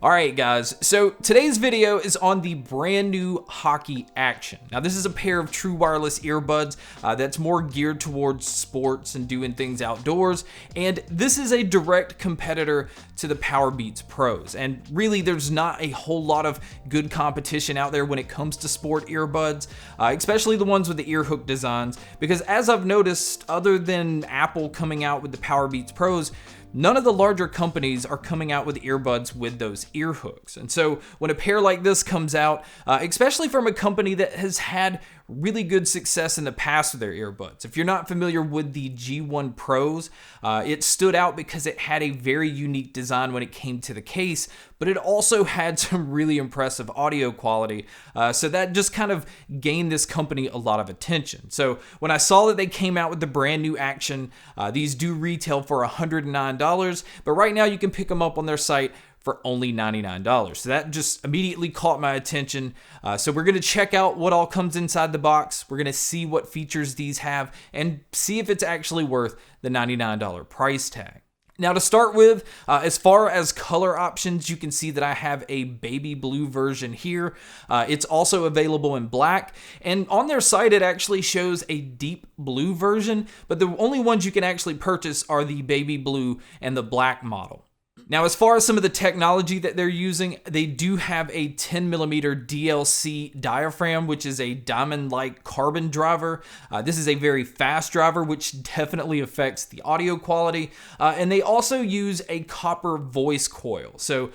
Alright guys, so today's video is on the brand new Hakii Action. Now this is a pair of true wireless earbuds that's more geared towards sports and doing things outdoors, and this is a direct competitor to the Powerbeats Pros. And really there's not a whole lot of good competition out there when it comes to sport earbuds, especially the ones with the ear hook designs, because as I've noticed, other than Apple coming out with the Powerbeats Pros, none of the larger companies are coming out with earbuds with those ear hooks. And so when a pair like this comes out, especially from a company that has had really good success in the past with their earbuds. If you're not familiar with the G1 Pros, it stood out because it had a very unique design when it came to the case, but it also had some really impressive audio quality. So that just kind of gained this company a lot of attention. So when I saw that they came out with the brand new Action, these do retail for $109, but right now you can pick them up on their site for only $99. So that just immediately caught my attention. So we're gonna check out what all comes inside the box. We're gonna see what features these have and see if it's actually worth the $99 price tag. Now to start with, as far as color options, you can see that I have a baby blue version here. It's also available in black, and on their site it actually shows a deep blue version, but the only ones you can actually purchase are the baby blue and the black model. Now, as far as some of the technology that they're using, they do have a 10mm DLC diaphragm, which is a diamond-like carbon driver. This is a very fast driver, which definitely affects the audio quality. And they also use a copper voice coil. So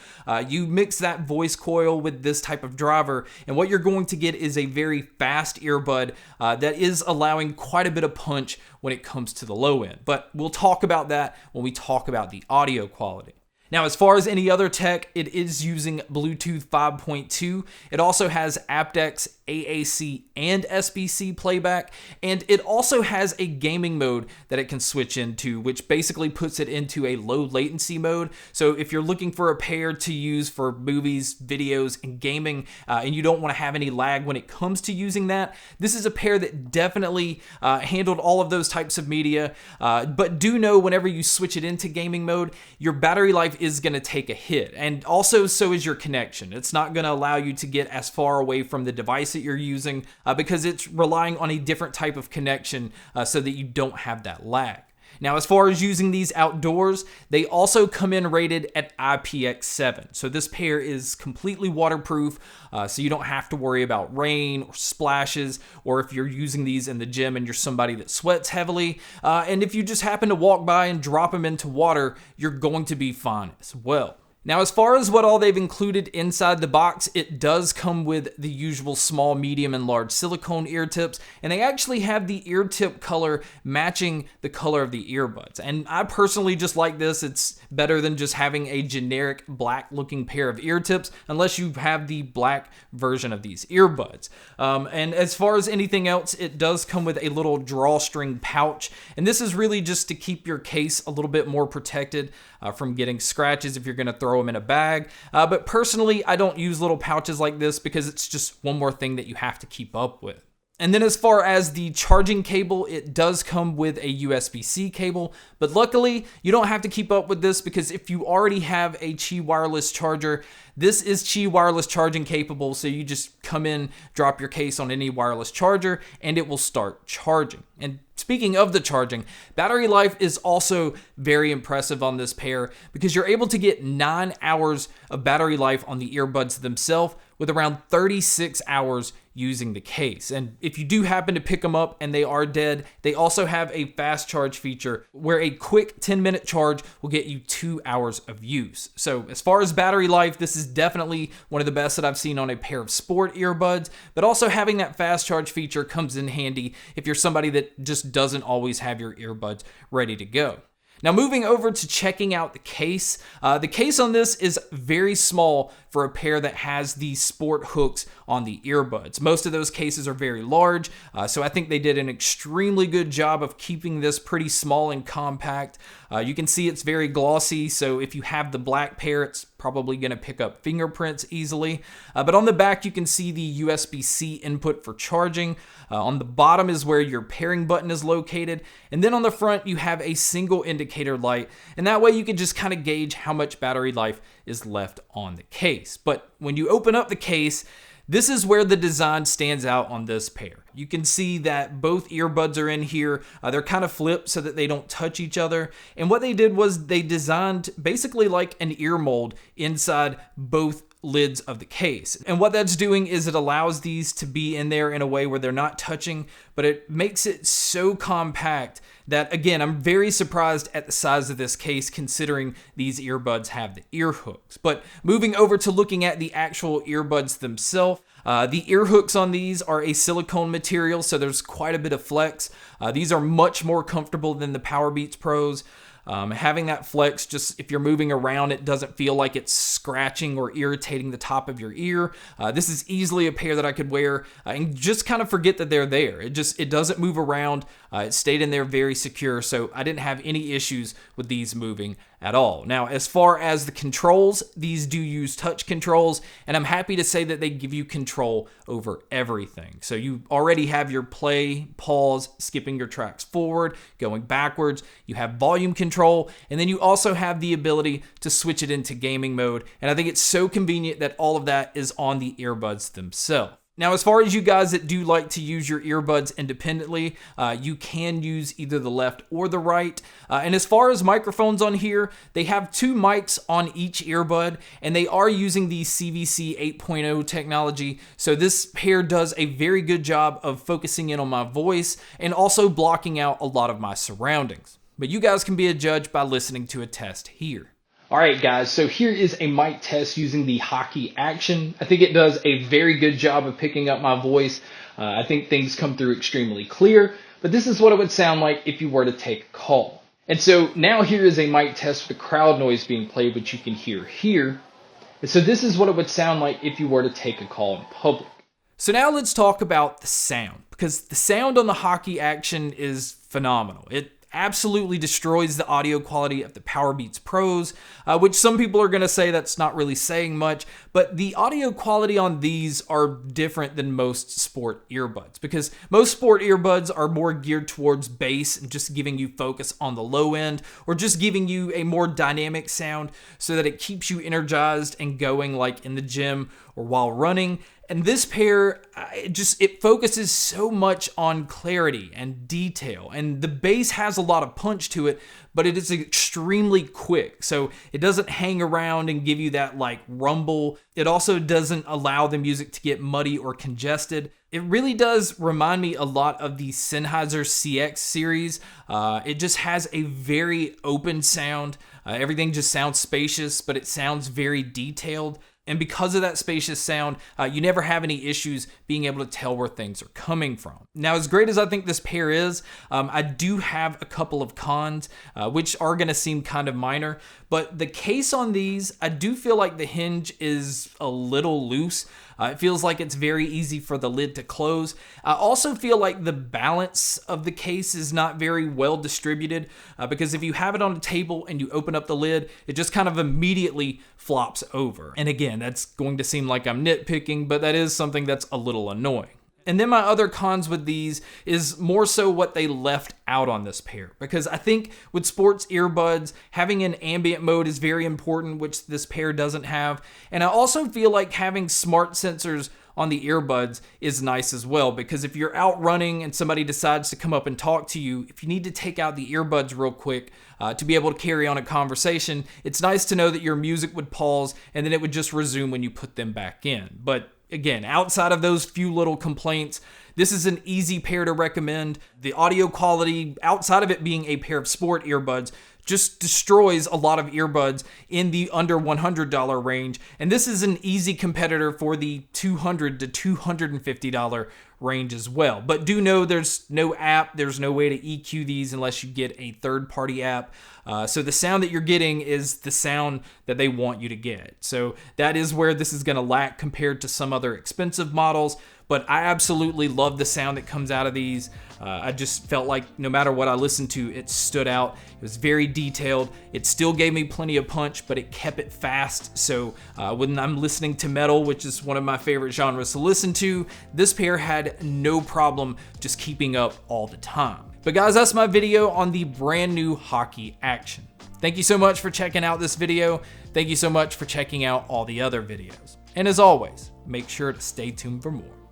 you mix that voice coil with this type of driver, and what you're going to get is a very fast earbud that is allowing quite a bit of punch when it comes to the low end. But we'll talk about that when we talk about the audio quality. Now, as far as any other tech, it is using Bluetooth 5.2. It also has aptX, AAC, and SBC playback, and it also has a gaming mode that it can switch into, which basically puts it into a low latency mode. So if you're looking for a pair to use for movies, videos, and gaming, and you don't want to have any lag when it comes to using that, this is a pair that definitely handled all of those types of media. But do know whenever you switch it into gaming mode, your battery life is going to take a hit, and also so is your connection. It's not going to allow you to get as far away from the device that you're using because it's relying on a different type of connection so that you don't have that lag. Now, as far as using these outdoors, they also come in rated at IPX7. So this pair is completely waterproof, so you don't have to worry about rain or splashes, or if you're using these in the gym and you're somebody that sweats heavily. And if you just happen to walk by and drop them into water, you're going to be fine as well. Now, as far as what all they've included inside the box, it does come with the usual small, medium, and large silicone ear tips, and they actually have the ear tip color matching the color of the earbuds. And I personally just like this. It's better than just having a generic black looking pair of ear tips, unless you have the black version of these earbuds. And as far as anything else, it does come with a little drawstring pouch, and this is really just to keep your case a little bit more protected from getting scratches if you're going to throw them in a bag. But personally, I don't use little pouches like this because it's just one more thing that you have to keep up with. And then as far as the charging cable, it does come with a USB-C cable, but luckily you don't have to keep up with this because if you already have a Qi wireless charger, this is Qi wireless charging capable, so you just come in, drop your case on any wireless charger, and it will start charging. And speaking of the charging, battery life is also very impressive on this pair because you're able to get 9 hours of battery life on the earbuds themselves with around 36 hours using the case. And if you do happen to pick them up and they are dead, they also have a fast charge feature where a quick 10-minute charge will get you 2 hours of use. So as far as battery life, this is definitely one of the best that I've seen on a pair of sport earbuds, but also having that fast charge feature comes in handy if you're somebody that just doesn't always have your earbuds ready to go. Now, moving over to checking out the case on this is very small for a pair that has these sport hooks on the earbuds. Most of those cases are very large, so I think they did an extremely good job of keeping this pretty small and compact. You can see it's very glossy, so if you have the black pair, it's probably going to pick up fingerprints easily. But on the back, you can see the USB-C input for charging. On the bottom is where your pairing button is located. And then on the front, you have a single indicator light. And that way you can just kind of gauge how much battery life is left on the case. But when you open up the case, this is where the design stands out on this pair. You can see that both earbuds are in here. They're kind of flipped so that they don't touch each other. And what they did was they designed basically like an ear mold inside both lids of the case. And what that's doing is it allows these to be in there in a way where they're not touching, but it makes it so compact that, again, I'm very surprised at the size of this case considering these earbuds have the ear hooks. But moving over to looking at the actual earbuds themselves, the ear hooks on these are a silicone material, so there's quite a bit of flex. These are much more comfortable than the Powerbeats Pros. Having that flex, just if you're moving around, it doesn't feel like it's scratching or irritating the top of your ear. This is easily a pair that I could wear and just kind of forget that they're there. It doesn't move around. It stayed in there very secure, so I didn't have any issues with these moving at all. Now, as far as the controls, these do use touch controls, and I'm happy to say that they give you control over everything. So you already have your play, pause, skipping your tracks forward, going backwards. You have volume control, and then you also have the ability to switch it into gaming mode. And I think it's so convenient that all of that is on the earbuds themselves. Now, as far as you guys that do like to use your earbuds independently, you can use either the left or the right. And as far as microphones on here, they have 2 mics on each earbud, and they are using the CVC 8.0 technology. So this pair does a very good job of focusing in on my voice and also blocking out a lot of my surroundings. But you guys can be a judge by listening to a test here. All right, guys, so here is a mic test using the Hakii Action. I think it does a very good job of picking up my voice. I think things come through extremely clear, but this is what it would sound like if you were to take a call. And so now here is a mic test with the crowd noise being played, which you can hear here. And so this is what it would sound like if you were to take a call in public. So now let's talk about the sound, because the sound on the Hakii Action is phenomenal. It absolutely destroys the audio quality of the Powerbeats Pros, which some people are going to say that's not really saying much, but the audio quality on these are different than most sport earbuds, because most sport earbuds are more geared towards bass and just giving you focus on the low end, or just giving you a more dynamic sound so that it keeps you energized and going like in the gym or while running. And this pair, it focuses so much on clarity and detail, and the bass has a lot of punch to it, but it is extremely quick. So it doesn't hang around and give you that like rumble. It also doesn't allow the music to get muddy or congested. It really does remind me a lot of the Sennheiser CX series. It just has a very open sound. Everything just sounds spacious, but it sounds very detailed. And because of that spacious sound, you never have any issues being able to tell where things are coming from. Now, as great as I think this pair is, I do have a couple of cons, which are going to seem kind of minor. But the case on these, I do feel like the hinge is a little loose. It feels like it's very easy for the lid to close. I also feel like the balance of the case is not very well distributed, because if you have it on a table and you open up the lid, it just kind of immediately flops over. And again, that's going to seem like I'm nitpicking, but that is something that's a little annoying. And then my other cons with these is more so what they left out on this pair, because I think with sports earbuds, having an ambient mode is very important, which this pair doesn't have. And I also feel like having smart sensors on the earbuds is nice as well, because if you're out running and somebody decides to come up and talk to you, if you need to take out the earbuds real quick to be able to carry on a conversation, it's nice to know that your music would pause and then it would just resume when you put them back in. But again, outside of those few little complaints, this is an easy pair to recommend. The audio quality, outside of it being a pair of sport earbuds, just destroys a lot of earbuds in the under $100 range. And this is an easy competitor for the $200 to $250 range as well. But do know there's no app, there's no way to EQ these unless you get a third-party app. So the sound that you're getting is the sound that they want you to get. So that is where this is going to lack compared to some other expensive models. But I absolutely love the sound that comes out of these. I just felt like no matter what I listened to, it stood out. It was very detailed. It still gave me plenty of punch, but it kept it fast. So when I'm listening to metal, which is one of my favorite genres to listen to, this pair had no problem just keeping up all the time. But guys, that's my video on the brand new Hakii Action. Thank you so much for checking out this video. Thank you so much for checking out all the other videos. And as always, make sure to stay tuned for more.